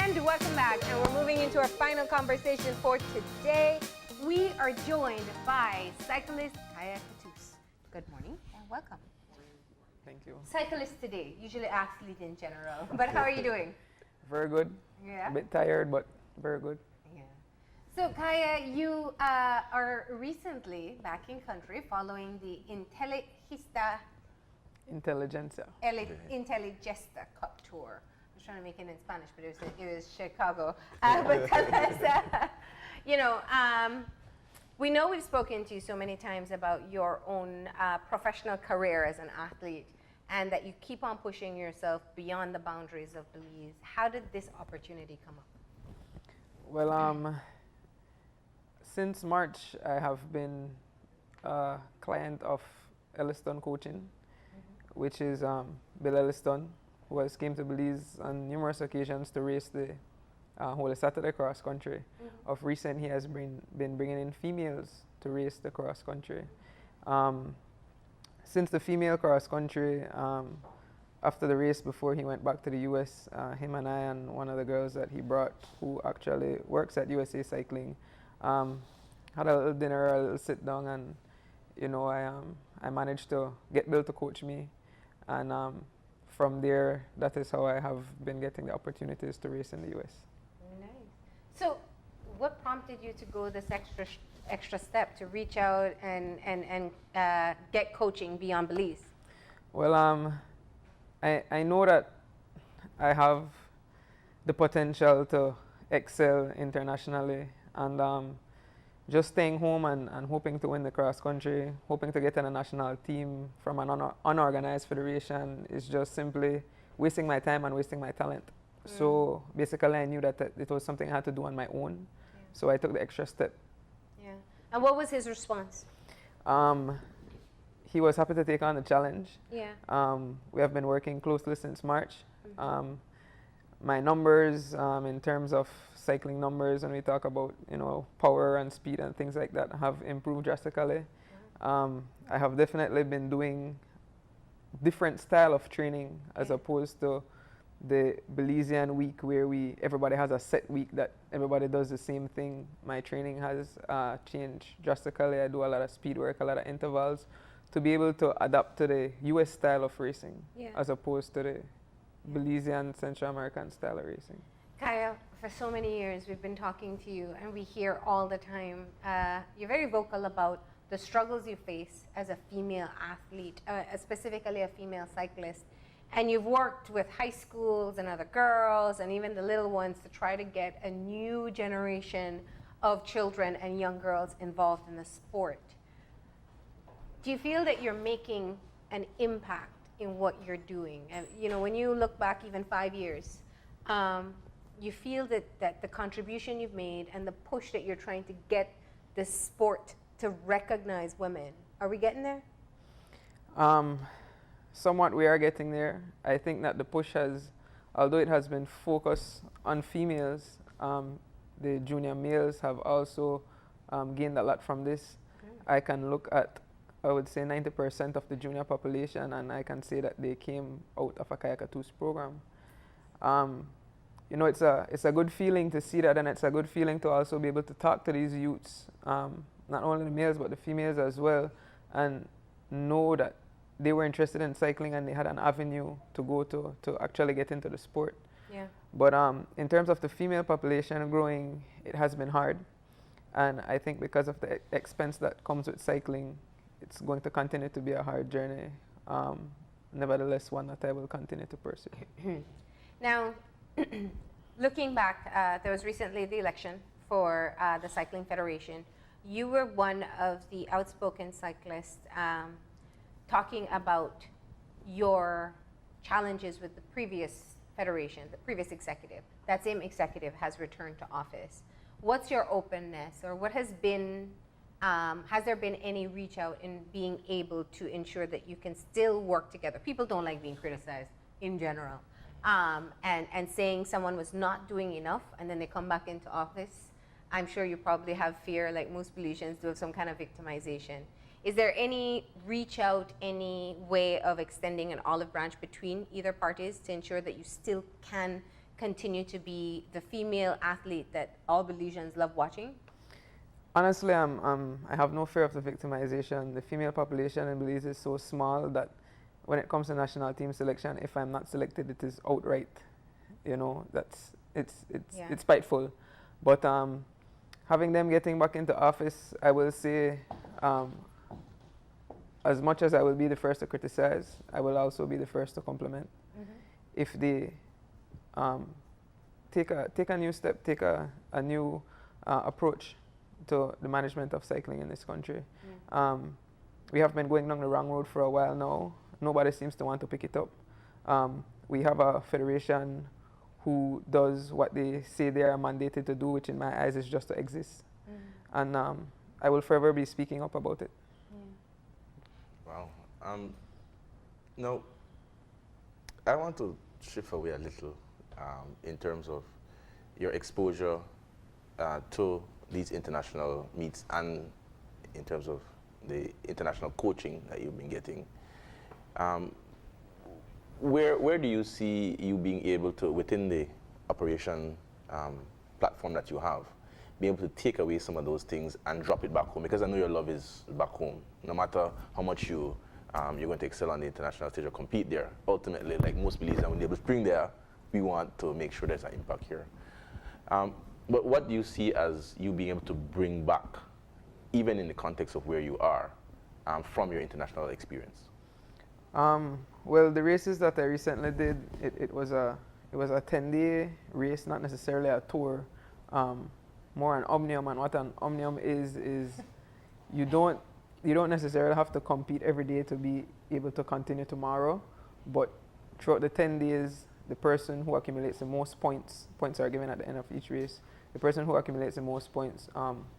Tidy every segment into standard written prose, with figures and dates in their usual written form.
And welcome back. And we're moving into our final conversation for today. We are joined by cyclist Cattouse. Good morning and welcome. Thank you. Cyclist today, usually athlete in general. But how are you doing? Very good. Yeah. A bit tired, but very good. Yeah. So Kaya, you are recently back in country following the Intelligentsia. Intelligentsia Cup tour. I was trying to make it in Spanish, but it was Chicago. But tell us, we know we've spoken to you so many times about your own professional career as an athlete, and that you keep on pushing yourself beyond the boundaries of Belize. How did this opportunity come up? Well, since March, I have been a client of Elliston Coaching, which is Bill Elliston, who has came to Belize on numerous occasions to race the Holy Saturday cross country. Of recent, he has been bringing in females to race the cross country. Since the female cross country, after the race before he went back to the US, him and I and one of the girls that he brought, who actually works at USA Cycling, had a little dinner, a little sit down, and I managed to get Bill to coach me, and from there, that is how I have been getting the opportunities to race in the US. Nice. So, what prompted you to go this extra step to reach out and get coaching beyond Belize? Well, I know that I have the potential to excel internationally, and just staying home and hoping to win the cross country, hoping to get in a national team from an unorganized federation is just simply wasting my time and wasting my talent. So basically I knew that it was something I had to do on my own. So I took the extra step. Yeah. And what was his response? He was happy to take on the challenge. Yeah. We have been working closely since March. My numbers in terms of cycling numbers, when we talk about power and speed and things like that, have improved drastically. I have definitely been doing different style of training as opposed to the Belizean week where everybody has a set week that everybody does the same thing. My training has changed drastically. I do a lot of speed work, a lot of intervals, to be able to adapt to the US style of racing as opposed to the Belizean Central American style of racing. Kaya, for so many years we've been talking to you and we hear all the time, you're very vocal about the struggles you face as a female athlete, specifically a female cyclist. And you've worked with high schools and other girls and even the little ones to try to get a new generation of children and young girls involved in the sport. Do you feel that you're making an impact in what you're doing? And when you look back even 5 years, you feel that the contribution you've made and the push that you're trying to get the sport to recognize women, are we getting there? Somewhat we are getting there. I think that the push although it has been focused on females, the junior males have also gained a lot from this. I can look at, I would say, 90% of the junior population, and I can say that they came out of a Cattouse program. It's a good feeling to see that, and it's a good feeling to also be able to talk to these youths, not only the males but the females as well, and know that they were interested in cycling and they had an avenue to go to actually get into the sport. Yeah. But in terms of the female population growing, it has been hard, and I think because of the expense that comes with cycling, it's going to continue to be a hard journey. Nevertheless, one that I will continue to pursue. Now, looking back, there was recently the election for the Cycling Federation. You were one of the outspoken cyclists talking about your challenges with the previous federation, the previous executive. That same executive has returned to office. What's your openness, or what has been, has there been any reach out in being able to ensure that you can still work together? People don't like being criticized in general. And saying someone was not doing enough and then they come back into office, I'm sure you probably have fear, like most Belizeans do, of some kind of victimization. Is there any reach out, any way of extending an olive branch between either parties to ensure that you still can continue to be the female athlete that all Belizeans love watching? Honestly, I have no fear of the victimization. The female population in Belize is so small that when it comes to national team selection, if I'm not selected, it is outright. You know, it's spiteful. But having them getting back into office, I will say, as much as I will be the first to criticize, I will also be the first to compliment. If they take a new step, take a new approach to the management of cycling in this country. We have been going down the wrong road for a while now. Nobody seems to want to pick it up. We have a federation who does what they say they are mandated to do, which in my eyes is just to exist. And I will forever be speaking up about it. Wow. Now, I want to shift away a little in terms of your exposure to these international meets and in terms of the international coaching that you've been getting. Where do you see you being able to, within the operation platform that you have, be able to take away some of those things and drop it back home? Because I know your love is back home. No matter how much you're going to excel on the international stage or compete there, ultimately, like most Belizeans, when they spring there, we want to make sure there's an impact here. But what do you see as you being able to bring back, even in the context of where you are, from your international experience? Well, the races that I recently did, it was a 10-day race, not necessarily a tour, more an omnium. And what an omnium is you don't necessarily have to compete every day to be able to continue tomorrow, but throughout the 10 days, the person who accumulates the most points are given at the end of each race. The person who accumulates the most points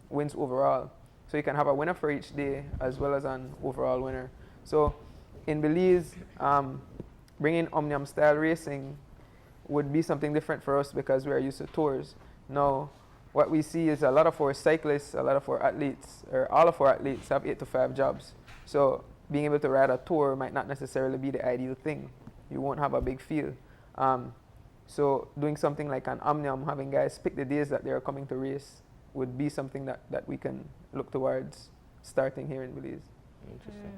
wins overall. So you can have a winner for each day as well as an overall winner. So in Belize, bringing omnium style racing would be something different for us because we are used to tours. Now, what we see is a lot of our cyclists, a lot of our athletes, or all of our athletes have 8 to 5 jobs. So being able to ride a tour might not necessarily be the ideal thing. You won't have a big field. So doing something like an omnium, having guys pick the days that they're coming to race, would be something that we can look towards starting here in Belize. Interesting.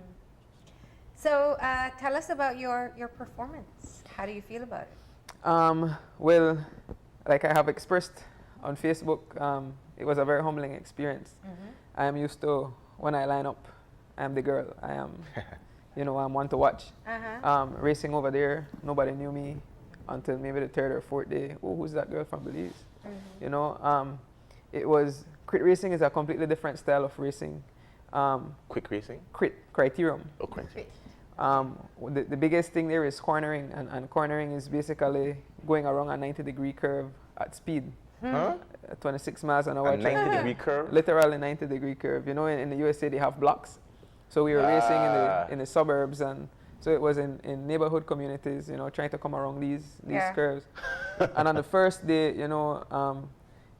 So tell us about your performance. How do you feel about it? Well, like I have expressed on Facebook, it was a very humbling experience. I am used to, when I line up, I am the girl. I am, I'm one to watch. Racing over there, nobody knew me until maybe the 3rd or 4th day. Oh, who's that girl from Belize? It was, crit racing is a completely different style of racing. Quick racing? Criterium. Oh, criterium. The biggest thing there is cornering, and cornering is basically going around a 90-degree curve at speed. 26 miles an hour. A 90-degree curve? Literally 90-degree curve. In the USA they have blocks. So we were racing in the suburbs, and so it was in neighborhood communities, trying to come around these curves. And on the first day,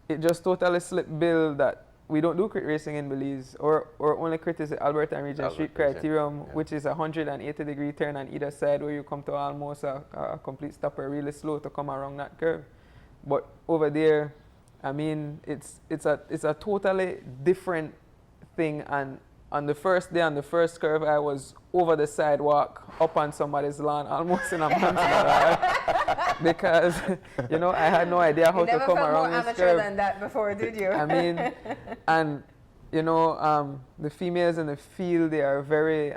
it just totally slipped bill that we don't do crit racing in Belize. Or only crit is the Alberta and Region Street Criterium, which is a 180-degree turn on either side where you come to almost a complete stopper, really slow to come around that curve. But over there, I mean, it's a totally different thing. And on the first day, on the first curve, I was over the sidewalk, up on somebody's lawn, almost in a monster, because, I had no idea how to come around this curve. You never felt more amateur than that before, did you? I mean, and, the females in the field, they're very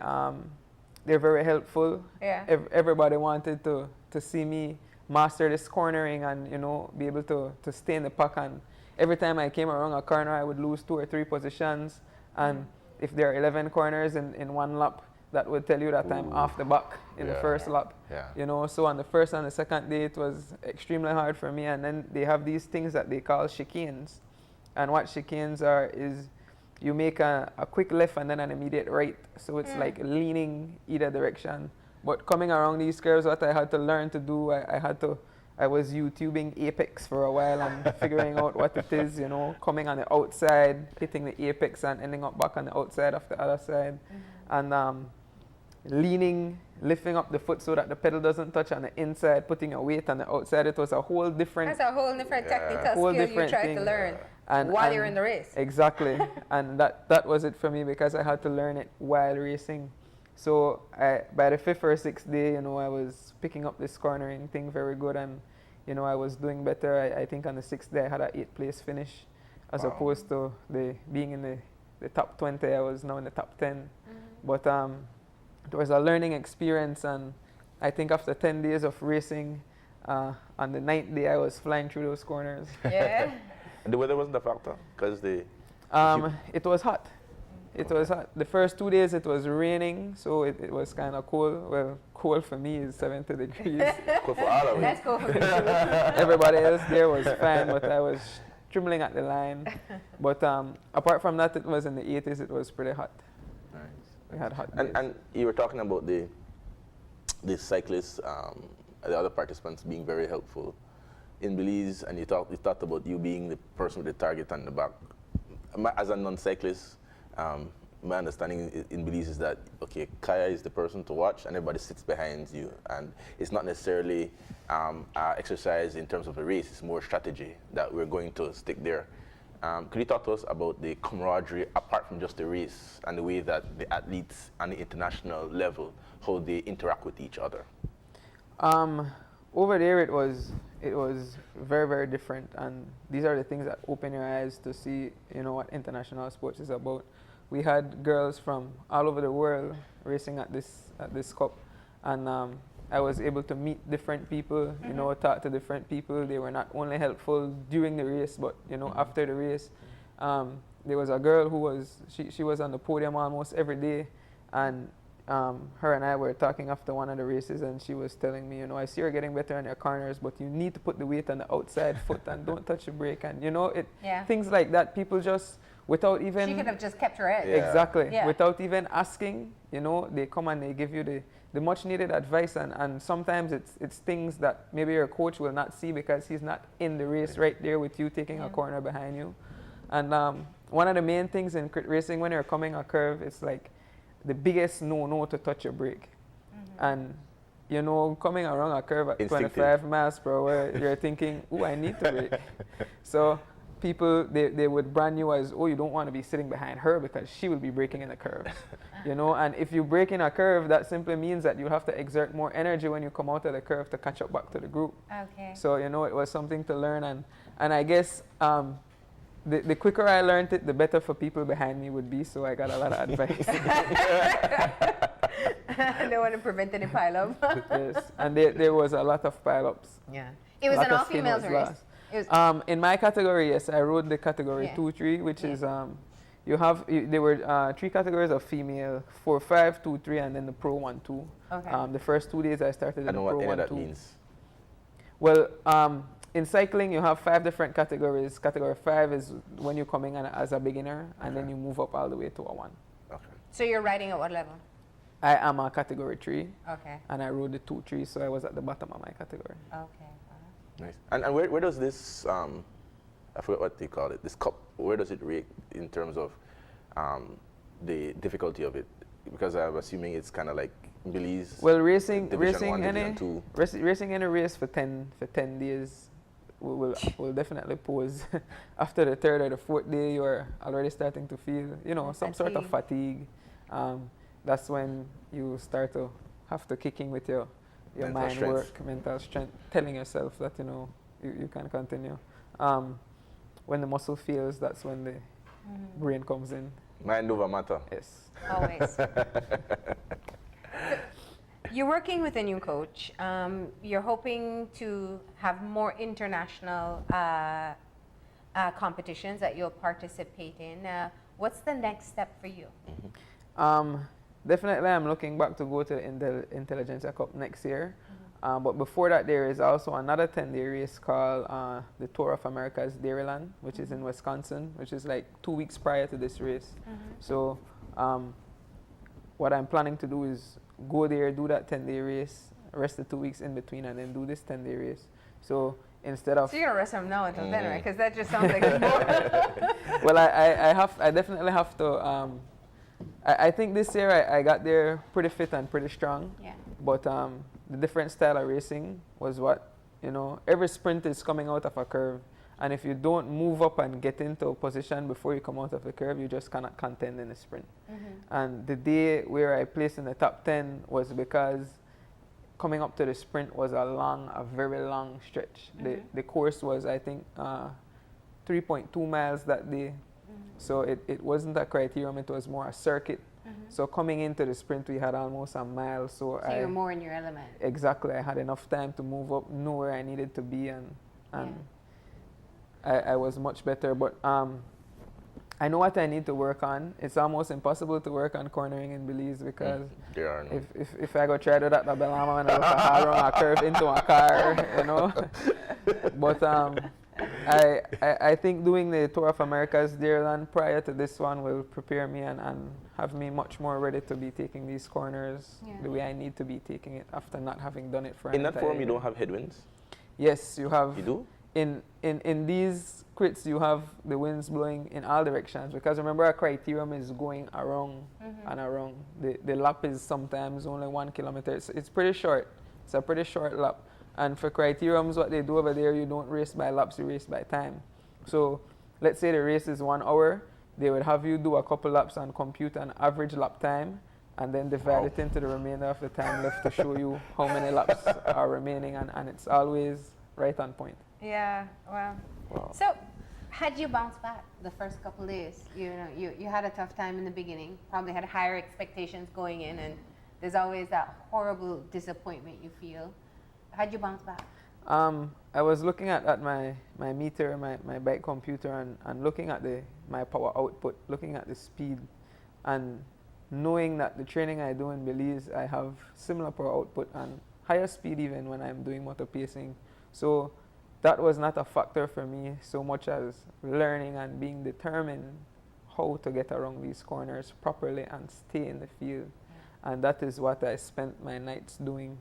helpful. Yeah. Everybody wanted to see me master this cornering and, be able to stay in the pack. And every time I came around a corner, I would lose 2 or 3 positions. And if there are 11 corners in one lap, that would tell you that I'm off the back in the first lap. Yeah. So on the first and the second day, it was extremely hard for me. And then they have these things that they call chicanes. And what chicanes are is you make a quick left and then an immediate right. So it's like leaning either direction. But coming around these curves, what I had to learn to do, I was YouTubing apex for a while and figuring out what it is, coming on the outside, hitting the apex and ending up back on the outside of the other side. And leaning, lifting up the foot so that the pedal doesn't touch on the inside, putting a weight on the outside. It was a whole different. That's a whole different technical whole skill you different tried thing. to learn And, while and you're in the race. Exactly. And that was it for me because I had to learn it while racing. So by the 5th or 6th day, I was picking up this cornering thing very good, and I was doing better. I think on the 6th day I had an 8th place finish, as opposed to being in the top 20. I was now in the top 10. But it was a learning experience, and I think after 10 days of racing, on the 9th day I was flying through those corners. Yeah. And the weather wasn't a factor because it was hot. It was hot. The first 2 days it was raining, so it was kind of cold. Well, cold for me is 70 degrees. cool for all of That's it. cool for me too. Everybody else there was fine, but I was trembling at the line. But apart from that, it was in the 80s. It was pretty hot. Nice. We had hot And, days. and you were talking about the cyclists, the other participants being very helpful in Belize, and you talked about you being the person with the target on the back. As a non-cyclist, my understanding in Belize is that, okay, Kaya is the person to watch and everybody sits behind you, and it's not necessarily exercise in terms of a race, it's more strategy that we're going to stick there. Could you talk to us about the camaraderie apart from just the race and the way that the athletes on the international level, how they interact with each other? Over there it was very, very different, and these are the things that open your eyes to see what international sports is about. We had girls from all over the world racing at this cup, and I was able to meet different people, talk to different people. They were not only helpful during the race, but after the race. There was a girl who was she was on the podium almost every day, and her and I were talking after one of the races, and she was telling me, I see you're getting better on your corners, but you need to put the weight on the outside foot and don't touch the brake, and things like that. People just, without even, She could have just kept her head. Yeah. exactly, Yeah. without even asking, they come and they give you the much needed advice, and sometimes it's things that maybe your coach will not see because he's not in the race right there with you taking a corner behind you. And one of the main things in crit racing, when you're coming a curve, it's like the biggest no to touch your brake. And coming around a curve at Instinctive. 25 miles per hour, you're thinking, oh, I need to brake. So people, they would brand you as, oh, you don't want to be sitting behind her because she will be braking in the curve. And if you brake in a curve, that simply means that you have to exert more energy when you come out of the curve to catch up back to the group. Okay. So, it was something to learn, and I guess the quicker I learned it, the better for people behind me would be, so I got a lot of advice. I don't want to prevent any pileup. Yes, and there was a lot of pileups. Yeah. It was Lot an of all females skin race. was It was, lost. In my category, yes, I rode the category Yeah. 2-3, which Yeah. is there were 3 categories of female: 4-5, 2-3, and then the pro 1-2. Okay. The first 2 days I started I in the know pro what any of 1-2. that means. Well, in cycling, you have 5 different categories. Category 5 is when you're coming in as a beginner, and then you move up all the way to a 1. Okay. so you're riding at what level? I am a category 3, Okay. and I rode the 2-3, so I was at the bottom of my category. Okay. Nice. And where does this, I forgot what they call it, this cup, where does it rate in terms of the difficulty of it? Because I'm assuming it's kind of like Belize. Well, racing Division 1, any Division 2. racing any race for 10 days will definitely pose. After the 3rd or the 4th day, you're already starting to feel some sort of fatigue. That's when you start to have to kick in with your Mental mind strength. work, mental strength, telling yourself that you can continue. When the muscle fails, that's when the brain comes in. Mind over matter. Yes. Always. You're working with a new coach. You're hoping to have more international competitions that you'll participate in. What's the next step for you? Definitely, I'm looking back to go to the Intelligentsia Cup next year. But before that, there is also another 10-day race called the Tour of America's Dairyland, which is in Wisconsin, which is like 2 weeks prior to this race. So what I'm planning to do is go there, do that 10-day race, rest the 2 weeks in between, and then do this 10-day race. So instead of... So you're going to rest from now until then, right? Because that just sounds like it's more. Well, I definitely have to... I think this year I got there pretty fit and pretty strong. Yeah. But the different style of racing was what, every sprint is coming out of a curve. And if you don't move up and get into a position before you come out of the curve, you just cannot contend in the sprint. And the day where I placed in the top 10 was because coming up to the sprint was a very long stretch. The course was, I think, 3.2 miles that day. So it wasn't a criterium, it was more a circuit. So coming into the sprint, we had almost a mile. So you were more in your element. Exactly. I had enough time to move up, know where I needed to be, and I was much better. But I know what I need to work on. It's almost impossible to work on cornering in Belize because There are no. if I go try to do that at Belama and I look hard around a curve into a car, But I think doing the Tour of Americas there and prior to this one will prepare me and have me much more ready to be taking these corners the way I need to be taking it after not having done it for an In that entire forum, you year. don't have headwinds? Yes, you have. You do? In these crits, you have the winds blowing in all directions because remember, our criterium is going around and around. The lap is sometimes only 1 kilometer. It's pretty short. It's a pretty short lap. And for criteriums, what they do over there, you don't race by laps, you race by time. So let's say the race is 1 hour, they would have you do a couple laps and compute an average lap time and then divide it into the remainder of the time left to show you how many laps are remaining, and it's always right on point. Yeah, wow. So, how'd you bounce back the first couple days? You had a tough time in the beginning, probably had higher expectations going in, and there's always that horrible disappointment you feel. How'd you bounce back? I was looking at my meter, my bike computer, and looking at my power output, looking at the speed, and knowing that the training I do in Belize, I have similar power output and higher speed even when I'm doing motor pacing. So that was not a factor for me so much as learning and being determined how to get around these corners properly and stay in the field. And that is what I spent my nights doing,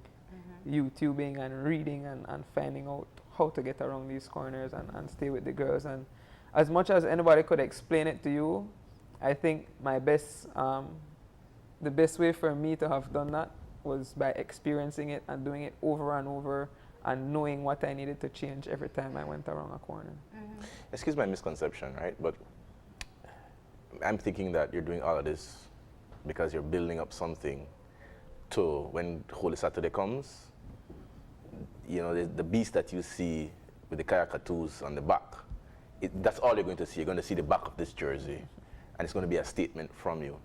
YouTubing and reading and finding out how to get around these corners and stay with the girls. And as much as anybody could explain it to you, I think the best way for me to have done that was by experiencing it and doing it over and over and knowing what I needed to change every time I went around a corner. Excuse my misconception, right? But I'm thinking that you're doing all of this because you're building up something to when Holy Saturday comes, the beast that you see with the Cattouse on the back, that's all you're going to see. You're going to see the back of this jersey, and it's going to be a statement from you.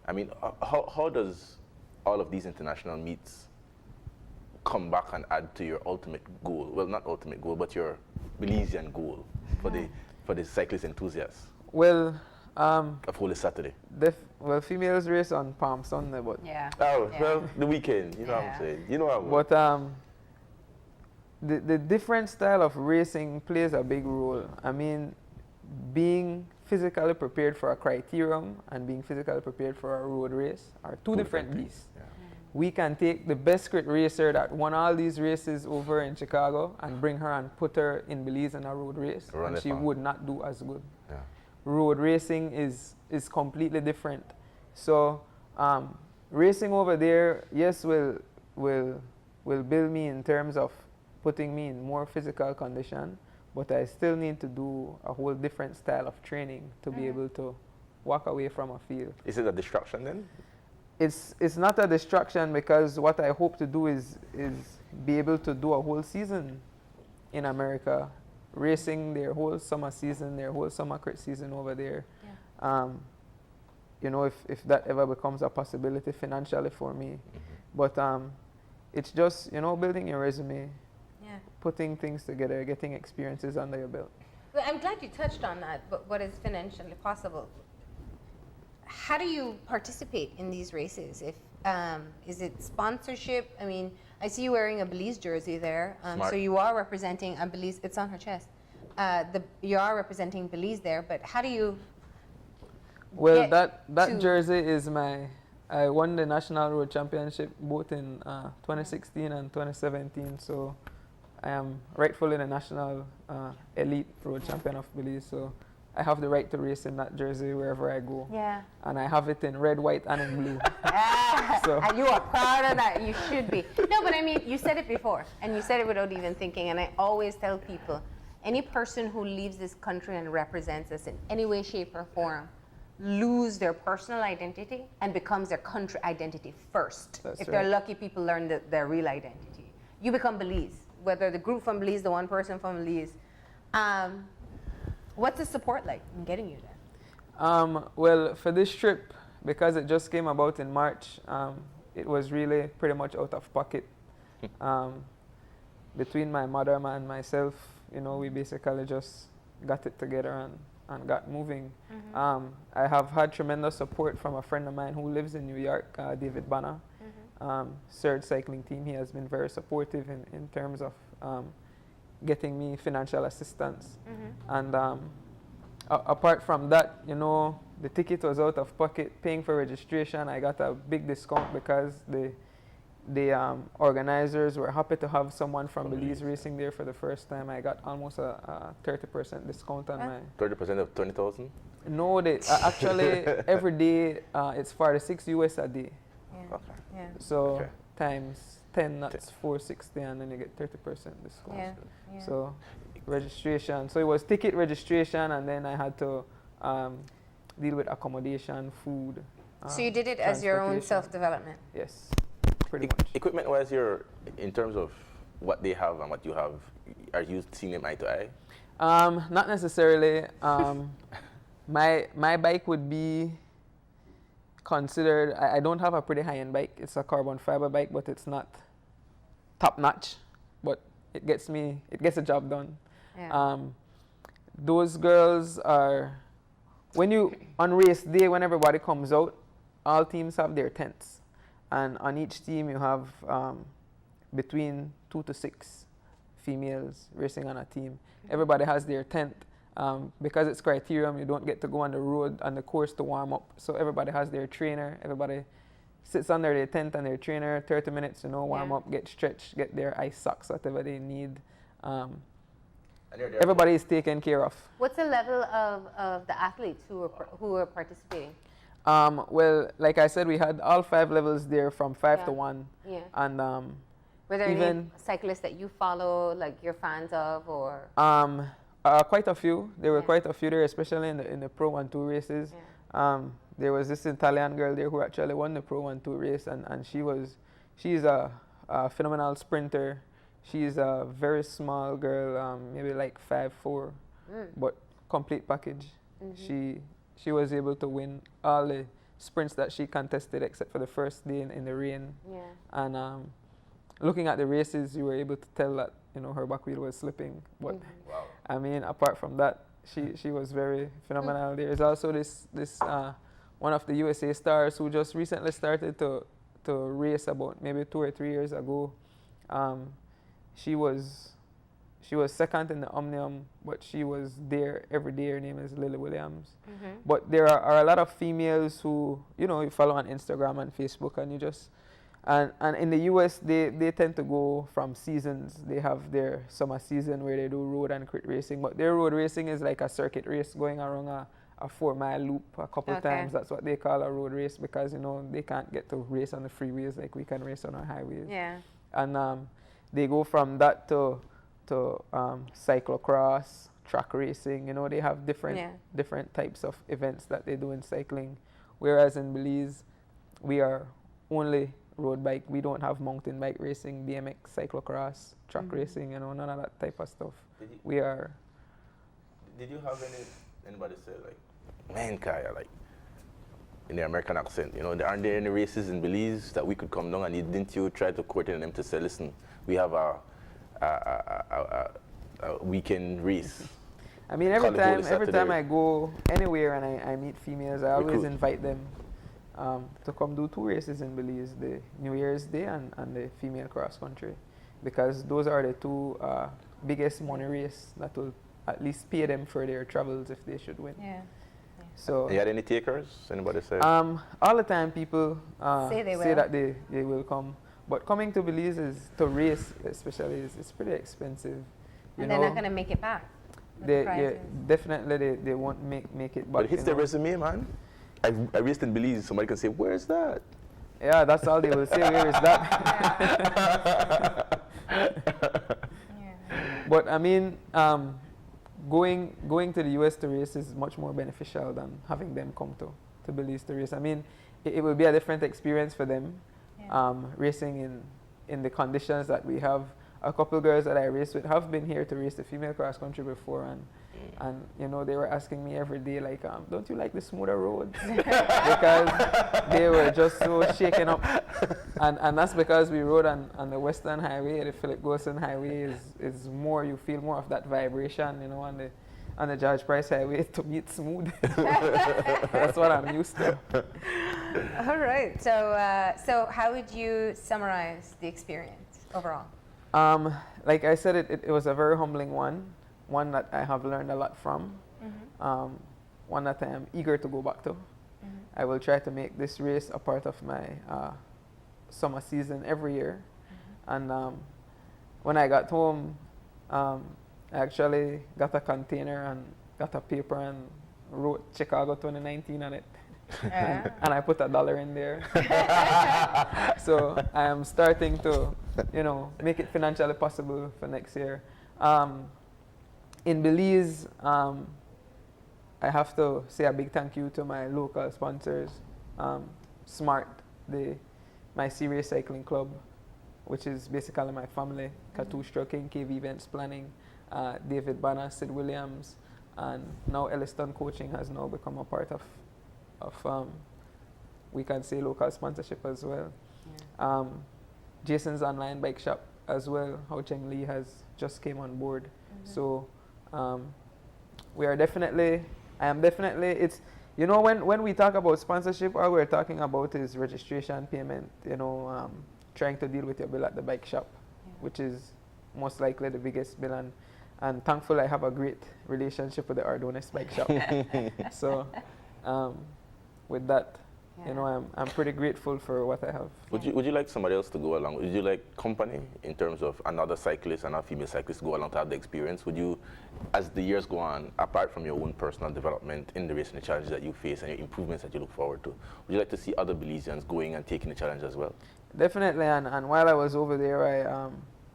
I mean, how does all of these international meets come back and add to your ultimate goal? Well, not ultimate goal, but your Belizean goal for the cyclist enthusiasts. Well, of Holy Saturday. Females race on Palm Sunday, but well, the weekend. You know what I'm saying. You know what I'm. But the different style of racing plays a big role. I mean, being physically prepared for a criterium and being physically prepared for a road race are two different beasts. Yeah. We can take the best crit racer that won all these races over in Chicago and bring her and put her in Belize in a road race, and she would not do as good. Yeah. Road racing is completely different. So racing over there, yes, will build me in terms of putting me in more physical condition, but I still need to do a whole different style of training to be able to walk away from a field. Is it a distraction then? It's not a distraction because what I hope to do is be able to do a whole season in America, racing their whole summer season, their whole summer crit season over there. Yeah. If that ever becomes a possibility financially for me. But it's just, building your resume, putting things together, getting experiences under your belt. Well, I'm glad you touched on that, but what is financially possible? How do you participate in these races? Is it sponsorship? I mean, I see you wearing a Belize jersey there, so you are representing a Belize. It's on her chest. You are representing Belize there, but how do you? Well, that jersey is I won the National Road Championship both in 2016 and 2017, so I am rightfully the National Elite Road Champion of Belize. So I have the right to race in that jersey wherever I go. Yeah. And I have it in red, white, and in blue. So. And you are proud of that. You should be. No, but I mean, you said it before, and you said it without even thinking. And I always tell people, any person who leaves this country and represents us in any way, shape, or form, lose their personal identity and becomes their country identity first. That's if right. they're lucky, people learn their real identity. You become Belize, whether the group from Belize, the one person from Belize. What's the support like in getting you there? Well, for this trip, because it just came about in March, it was really pretty much out of pocket. Between my mother and myself, you know, we basically just got it together and got moving. I have had tremendous support from a friend of mine who lives in New York, David Banner. Surge cycling team. He has been very supportive in terms of getting me financial assistance. And apart from that, you know, the ticket was out of pocket. Paying for registration, I got a big discount because the organizers were happy to have someone from Belize racing there for the first time. I got almost a 30% discount on my... 30% of 20,000? No, they actually every day it's 46 US a day. Yeah. Okay. Yeah. So Okay. times 10, that's 460, and then you get 30% discount. Yeah. Yeah. So registration. So it was ticket registration, and then I had to deal with accommodation, food. So you did it as your own transportation. self-development? Yes, pretty much. Equipment-wise, in terms of what they have and what you have, are you seeing them eye to eye? Not necessarily. My bike would be considered, I don't have a pretty high-end bike. It's a carbon fiber bike, but it's not top-notch. But it gets the job done. Yeah. Those girls are, on race day, when everybody comes out, all teams have their tents. And on each team you have between 2 to 6 females racing on a team. Everybody has their tent. Because it's criterium, you don't get to go on the road, on the course to warm up. So everybody has their trainer. Everybody sits under their tent and their trainer, 30 minutes, you know, warm up, get stretched, get their ice socks, whatever they need. Everybody is taken care of. What's the level of the athletes who are participating? Well, like I said, we had all 5 levels there from 5 to Yeah. 1. Yeah. And Were there any even cyclists that you follow, like you're fans of, or? quite a few. There were Yeah. quite a few there, especially in the Pro 1-2 races. Yeah. There was this Italian girl there who actually won the Pro 1-2 race, and she's a phenomenal sprinter. She's a very small girl, maybe like 5'4", but complete package. She was able to win all the sprints that she contested except for the first day in the rain. Yeah. And looking at the races, you were able to tell that, you know, her back wheel was slipping. But Wow. I mean, apart from that, she was very phenomenal. There's also this one of the USA stars who just recently started to race about maybe 2 or 3 years ago. She was second in the Omnium, but she was there every day. Her name is Lily Williams. But there are a lot of females who, you know, you follow on Instagram and Facebook, and you just and in the US they tend to go from seasons. They have their summer season where they do road and crit racing, but their road racing is like a circuit race going around a 4-mile loop a couple times. That's what they call a road race, because, you know, they can't get to race on the freeways like we can race on our highways. Yeah. And they go from that to cyclocross, track racing. You know, they have different types of events that they do in cycling. Whereas in Belize, we are only road bike. We don't have mountain bike racing, BMX, cyclocross, track racing, you know, none of that type of stuff. Did you have anybody say, like, man, Kaya, like, in their American accent, you know, aren't there any races in Belize that we could come down, and didn't you try to coordinate them to say, listen, we have a weekend race? I mean, every time I go anywhere and I meet females, I always invite them to come do 2 races in Belize, the New Year's Day and the female cross country, because those are the 2 biggest money race that will at least pay them for their travels if they should win. Yeah. So, you had any takers? Anybody say? All the time people say that they will come, but coming to Belize to race especially is pretty expensive. And they're not going to make it back. they prizes. definitely they won't make it. But it hits you their know, resume, man. I raced in Belize. Somebody can say, "Where's that?" yeah, that's all they will say. Where is that? Yeah. But I mean, going to the US to race is much more beneficial than having them come to Belize to race. I mean, it will be a different experience for them, Yeah. racing in the conditions that we have. A couple girls that I race with have been here to race the female cross country before, and you know, they were asking me every day like, don't you like the smoother roads? Because they were just so shaken up, and that's because we rode on the Western Highway. The Philip Wilson Highway is more, you feel more of that vibration, you know, on the George Price Highway. To me, it's smooth. That's what I'm used to. All right. So how would you summarize the experience overall? Like I said, it was a very humbling one that I have learned a lot from, one that I am eager to go back to. I will try to make this race a part of my summer season every year. And when I got home, I actually got a container and got a paper and wrote Chicago 2019 on it. And I put $1 in there. So I am starting to, you know, make it financially possible for next year. In Belize, I have to say a big thank you to my local sponsors, Smart, my serious cycling club, which is basically my family, Cattouse Trucking, KV Events Planning, David Banner, Sid Williams, and now Elliston Coaching has now become a part of we can say local sponsorship as well. Yeah. Jason's online bike shop as well, Ho Cheng Lee has just came on board. So we are definitely, it's, you know, when we talk about sponsorship, all we're talking about is registration, payment, you know, trying to deal with your bill at the bike shop, which is most likely the biggest bill. And thankfully I have a great relationship with the Ardonis bike shop. So with that, you know, I'm pretty grateful for what I have. Would you like somebody else to go along? Would you like company in terms of another cyclist and a female cyclist go along to have the experience? Would you, as the years go on, apart from your own personal development in the race and the challenges that you face and your improvements that you look forward to, would you like to see other Belizeans going and taking the challenge as well? Definitely, and while I was over there,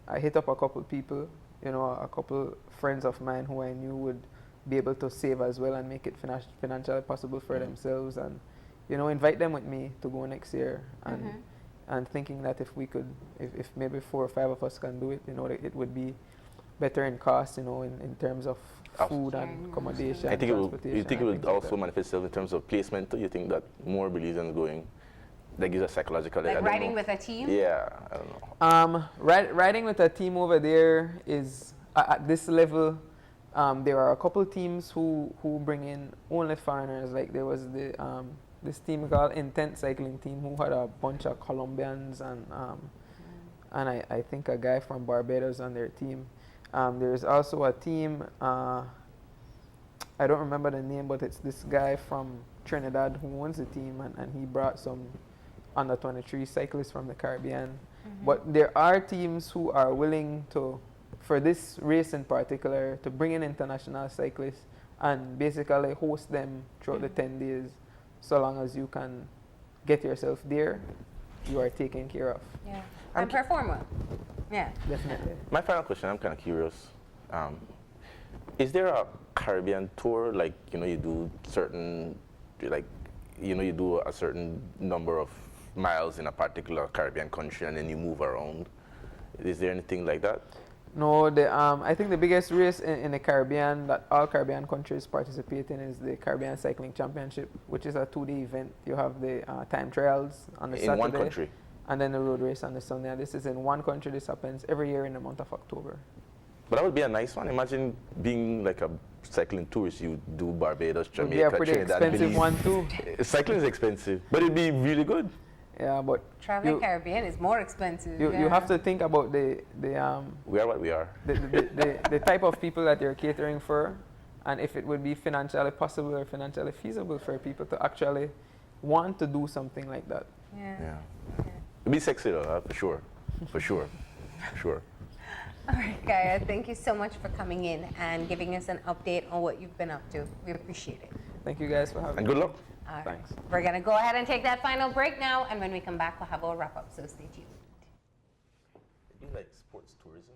I hit up a couple people, you know, a couple friends of mine who I knew would be able to save as well and make it financially possible for themselves, and you know, invite them with me to go next year, and thinking that if we could, if maybe 4 or 5 of us can do it, you know, it would be better in cost, you know, in terms of food and accommodation. I think transportation. you think it would also manifest itself in terms of placement too? You think that more Belizeans going, that gives a psychological, like riding with a team? Yeah, I don't know. Riding with a team over there is, at this level, there are a couple teams who bring in only foreigners. Like there was this team called Intent Cycling Team who had a bunch of Colombians and I think a guy from Barbados on their team. There's also a team, I don't remember the name, but it's this guy from Trinidad who owns the team, and he brought some under 23 cyclists from the Caribbean. But there are teams who are willing to, for this race in particular, to bring in international cyclists and basically host them throughout the 10 days. So long as you can get yourself there, you are taken care of. Yeah. And perform well. Yeah. Definitely. My final question, I'm kind of curious. Is there a Caribbean tour, like, you know, you do certain, like, you know, you do a certain number of miles in a particular Caribbean country and then you move around? Is there anything like that? No, I think the biggest race in the Caribbean that all Caribbean countries participate in is the Caribbean Cycling Championship, which is a 2-day event. You have the time trials on the Saturday. In one country? And then the road race on the Sunday. And this is in one country. This happens every year in the month of October. But that would be a nice one. Imagine being like a cycling tourist. You do Barbados, Jamaica, It would be a pretty Trinidad, expensive Belize. one too. Cycling is expensive, but it'd be really good. Yeah, but traveling Caribbean is more expensive. You have to think about the we are what we are. the type of people that you're catering for, and if it would be financially possible or financially feasible for people to actually want to do something like that. Yeah. It'd be sexy though, for sure. For sure. For sure. All right, Gaia, thank you so much for coming in and giving us an update on what you've been up to. We appreciate it. Thank you guys for having And me. good luck. All right. Thanks. We're going to go ahead and take that final break now, and when we come back, we'll have our wrap up, so stay tuned. It'd be like sports tourism.